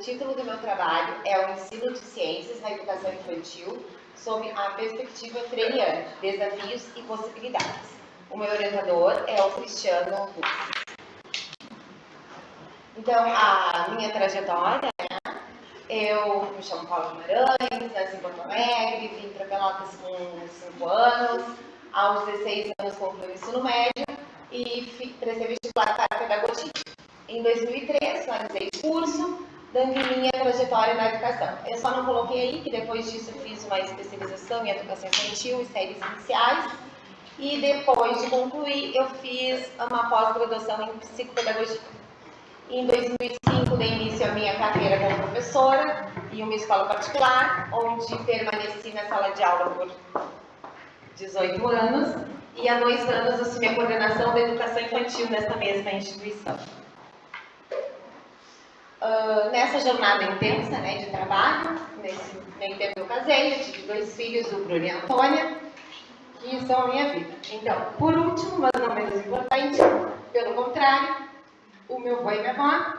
título do meu trabalho é o Ensino de Ciências na Educação Infantil sob a perspectiva freiriana, desafios e possibilidades. O meu orientador é o Cristiano Luz. Então, a minha trajetória, né? Eu me chamo Paula Guimarães, nasci em Porto Alegre, vim para Pelotas com 5 anos, aos 16 anos concluí o ensino médio e prestei vestibular para pedagogia. Em 2003, finalizei o curso, dando minha trajetória na educação. Eu só não coloquei aí que depois disso eu fiz uma especialização em educação infantil e séries iniciais. E depois de concluir, eu fiz uma pós-graduação em psicopedagogia. Em 2005, dei início à minha carreira como professora em uma escola particular, onde permaneci na sala de aula por 18 anos. E há 2 anos assumi a coordenação da educação infantil nessa mesma instituição. Nessa jornada intensa, né, de trabalho, nesse meio tempo eu casei, eu tive 2 filhos, o Bruno e a Antônia, que são a minha vida. Então, por último, mas não menos importante, pelo contrário, o meu avô e minha avó,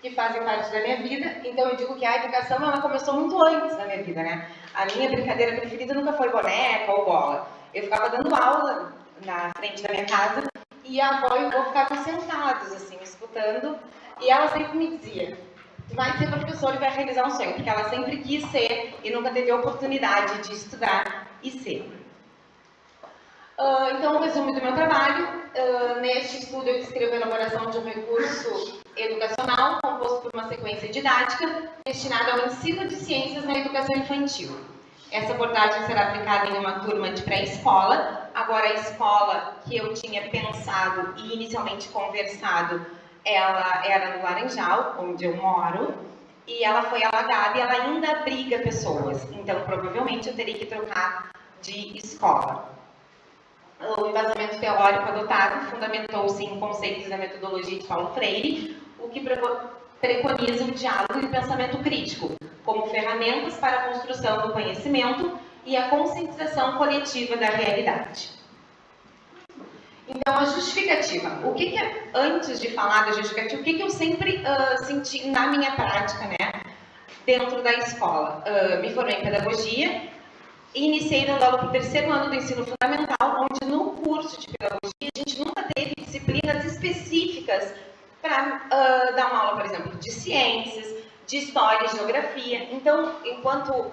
que fazem parte da minha vida. Então eu digo que a educação ela começou muito antes da minha vida, né? A minha brincadeira preferida nunca foi boneca ou bola. Eu ficava dando aula na frente da minha casa e a avó e o avô ficavam sentados, assim, escutando. E ela sempre me dizia, tu vai ser professora e vai realizar um sonho, porque ela sempre quis ser e nunca teve a oportunidade de estudar e ser. Então, o resumo do meu trabalho, neste estudo eu descrevo a elaboração de um recurso educacional composto por uma sequência didática destinada ao ensino de ciências na educação infantil. Essa abordagem será aplicada em uma turma de pré-escola. Agora, a escola que eu tinha pensado e inicialmente conversado, ela era no Laranjal, onde eu moro, e ela foi alagada e ela ainda abriga pessoas. Então, provavelmente, eu teria que trocar de escola. O embasamento teórico adotado fundamentou-se em conceitos da metodologia de Paulo Freire, o que preconiza o diálogo e o pensamento crítico, como ferramentas para a construção do conhecimento e a conscientização coletiva da realidade. Então, a justificativa. Antes de falar da justificativa, o que eu sempre senti na minha prática, né, dentro da escola? Me formei em pedagogia e iniciei dando aula para o 3º ano do ensino fundamental, onde no curso de pedagogia a gente nunca teve disciplinas específicas para dar uma aula, por exemplo, de ciências, de história e geografia. Então, enquanto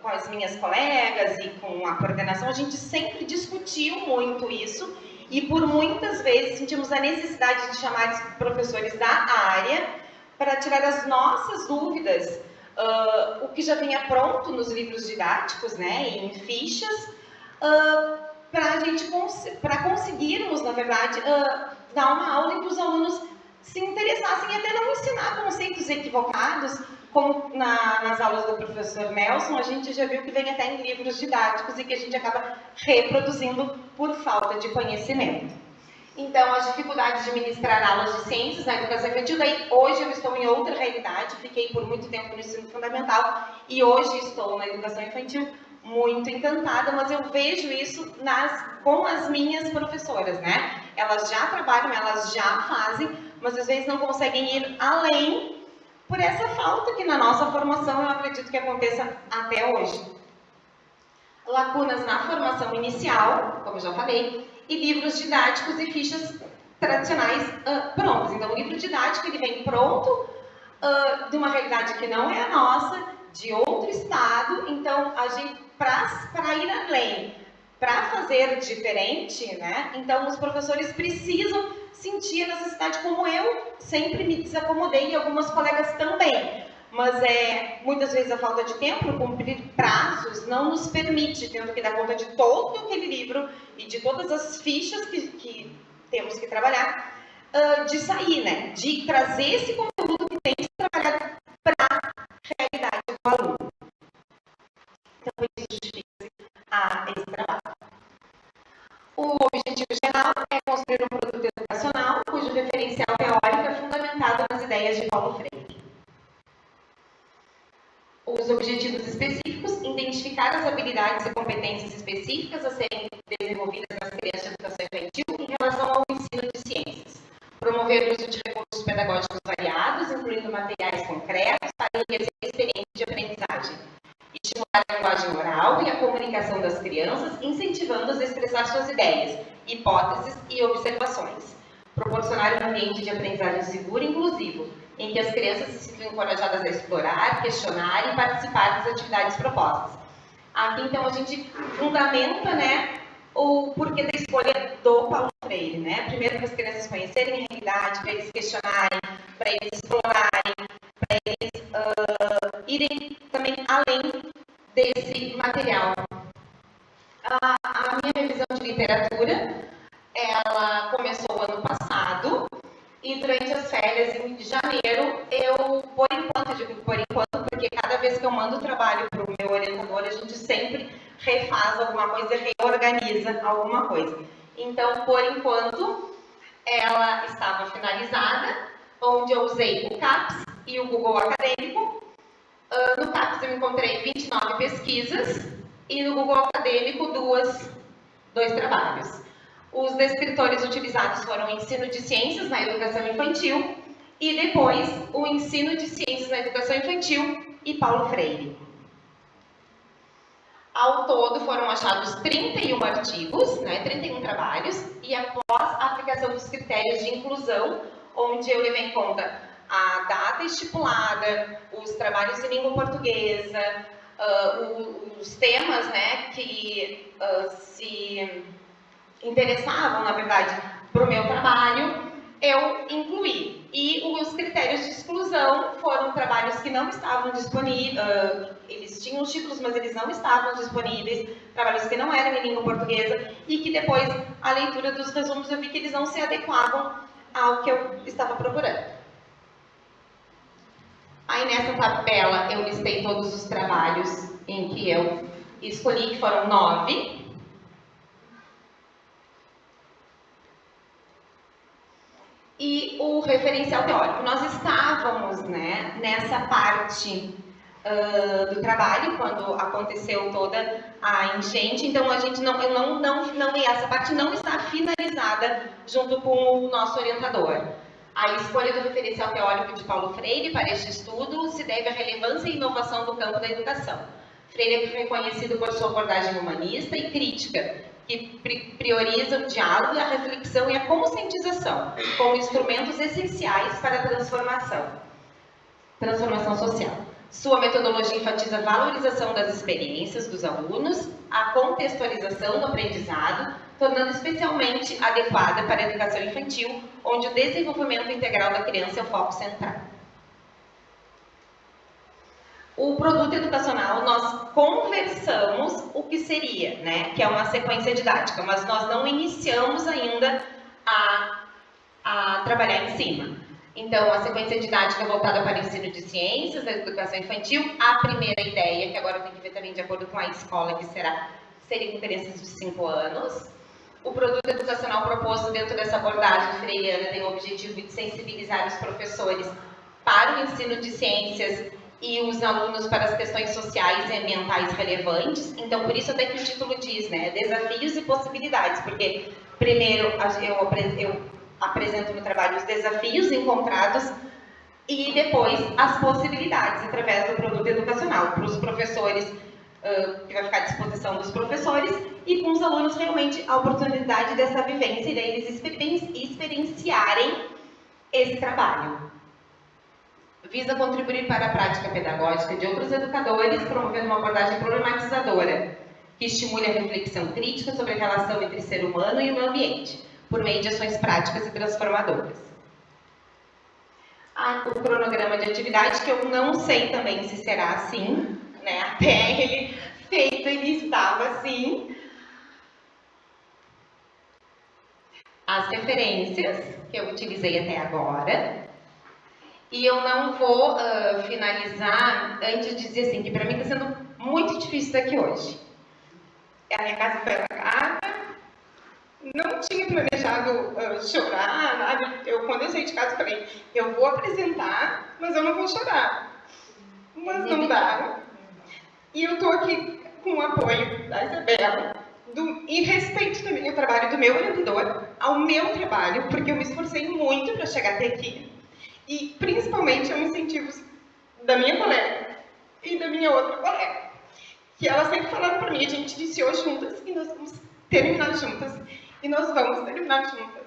com as minhas colegas e com a coordenação, a gente sempre discutiu muito isso e por muitas vezes sentimos a necessidade de chamar professores da área para tirar as nossas dúvidas, o que já vinha pronto nos livros didáticos, né, em fichas, para conseguirmos, na verdade, dar uma aula em que os alunos se interessassem e até não ensinar conceitos equivocados, como nas aulas do professor Nelson, a gente já viu que vem até em livros didáticos e que a gente acaba reproduzindo por falta de conhecimento. Então, as dificuldades de ministrar aulas de ciências na educação infantil, daí hoje eu estou em outra realidade, fiquei por muito tempo no ensino fundamental e hoje estou na educação infantil muito encantada, mas eu vejo isso com as minhas professoras, né? Elas já trabalham, elas já fazem, mas às vezes não conseguem ir além por essa falta que na nossa formação eu acredito que aconteça até hoje. Lacunas na formação inicial, como eu já falei, e livros didáticos e fichas tradicionais prontos. Então, o livro didático ele vem pronto, de uma realidade que não é a nossa, de outro estado. Então, a gente, para ir além, para fazer diferente, né? Então, os professores precisam sentir a necessidade, como eu sempre me desacomodei e algumas colegas também. Mas muitas vezes a falta de tempo, cumprir prazos, não nos permite, tendo que dar conta de todo aquele livro e de todas as fichas que temos que trabalhar, de sair, né? De trazer esse conteúdo que tem que ser trabalhado para a realidade do aluno. Então, isso justifica esse trabalho. O objetivo geral é construir um produto educacional cujo referencial teórico é fundamentado nas ideias de Paulo Freire. Os objetivos específicos, identificar as habilidades e competências específicas a serem desenvolvidas nas crianças de educação infantil em relação ao ensino de ciências. Promover o uso de recursos pedagógicos variados, utilizados, incluindo materiais concretos, para enriquecer a experiência de aprendizagem, estimular a linguagem oral e a comunicação das crianças, incentivando-as a expressar suas ideias, hipóteses e observações, proporcionar um ambiente de aprendizagem seguro e inclusivo, em que as crianças se sintam encorajadas a explorar, questionar e participar das atividades propostas. Aqui, então, a gente fundamenta, né, o porquê da escolha do Paulo Freire, né? Primeiro, para as crianças conhecerem a realidade, para eles questionarem, para eles explorarem, para eles irem também além desse material. A minha revisão de literatura, ela começou ano passado, e durante as férias, em janeiro, eu, por enquanto, eu digo por enquanto, porque cada vez que eu mando o trabalho para o meu orientador, a gente sempre refaz alguma coisa, reorganiza alguma coisa. Então, por enquanto, ela estava finalizada, onde eu usei o CAPS e o Google Acadêmico. No CAPS eu encontrei 29 pesquisas e no Google Acadêmico dois trabalhos. Os descritores utilizados foram o ensino de ciências na educação infantil e depois o ensino de ciências na educação infantil e Paulo Freire. Ao todo foram achados 31 artigos, né, 31 trabalhos, e após a aplicação dos critérios de inclusão, onde eu levei em conta a data estipulada, os trabalhos em língua portuguesa, os temas, né, que se interessavam, na verdade, para o meu trabalho, eu incluí. E os critérios de exclusão foram trabalhos que não estavam disponíveis, eles tinham os títulos, mas eles não estavam disponíveis, trabalhos que não eram em língua portuguesa, e que depois, a leitura dos resumos, eu vi que eles não se adequavam ao que eu estava procurando. Aí nessa tabela eu listei todos os trabalhos em que eu escolhi, que foram 9. E o referencial teórico. Nós estávamos, né, nessa parte do trabalho, quando aconteceu toda a enchente, então a gente essa parte não está finalizada junto com o nosso orientador. A escolha do referencial teórico de Paulo Freire para este estudo se deve à relevância e inovação do campo da educação. Freire é reconhecido por sua abordagem humanista e crítica, que prioriza o diálogo, a reflexão e a conscientização como instrumentos essenciais para a transformação social. Sua metodologia enfatiza a valorização das experiências dos alunos, a contextualização do aprendizado, tornando especialmente adequada para a educação infantil, onde o desenvolvimento integral da criança é o foco central. O produto educacional, nós conversamos o que seria, né? Que é uma sequência didática, mas nós não iniciamos ainda a trabalhar em cima. Então, a sequência didática voltada para o ensino de ciências, da educação infantil, a primeira ideia, que agora eu tenho que ver também de acordo com a escola, que seria com crianças de 5 anos. O produto educacional proposto dentro dessa abordagem freiriana tem o objetivo de sensibilizar os professores para o ensino de ciências e os alunos para as questões sociais e ambientais relevantes. Então, por isso até que o título diz, né, desafios e possibilidades, porque primeiro eu apresento no trabalho os desafios encontrados e depois as possibilidades através do produto educacional para os professores, que vai ficar à disposição dos professores, e com os alunos realmente a oportunidade dessa vivência e deles experienciarem esse trabalho. Visa contribuir para a prática pedagógica de outros educadores, promovendo uma abordagem problematizadora, que estimule a reflexão crítica sobre a relação entre ser humano e o meio ambiente, por meio de ações práticas e transformadoras. O cronograma de atividade, que eu não sei também se será assim, né? Até ele feito, ele estava assim. As referências que eu utilizei até agora. E eu não vou finalizar antes de dizer assim, que para mim está sendo muito difícil estar aqui hoje. A minha casa foi alagada, não tinha planejado chorar, nada. Quando eu saí de casa, falei, eu vou apresentar, mas eu não vou chorar. Mas não dá. E eu estou aqui com o apoio da Isabela, e respeito também o trabalho do meu orientador, ao meu trabalho, porque eu me esforcei muito para chegar até aqui. E principalmente é um incentivo da minha colega e da minha outra colega. Que elas sempre falaram para mim, a gente iniciou juntas e nós vamos terminar juntas. E nós vamos terminar juntas.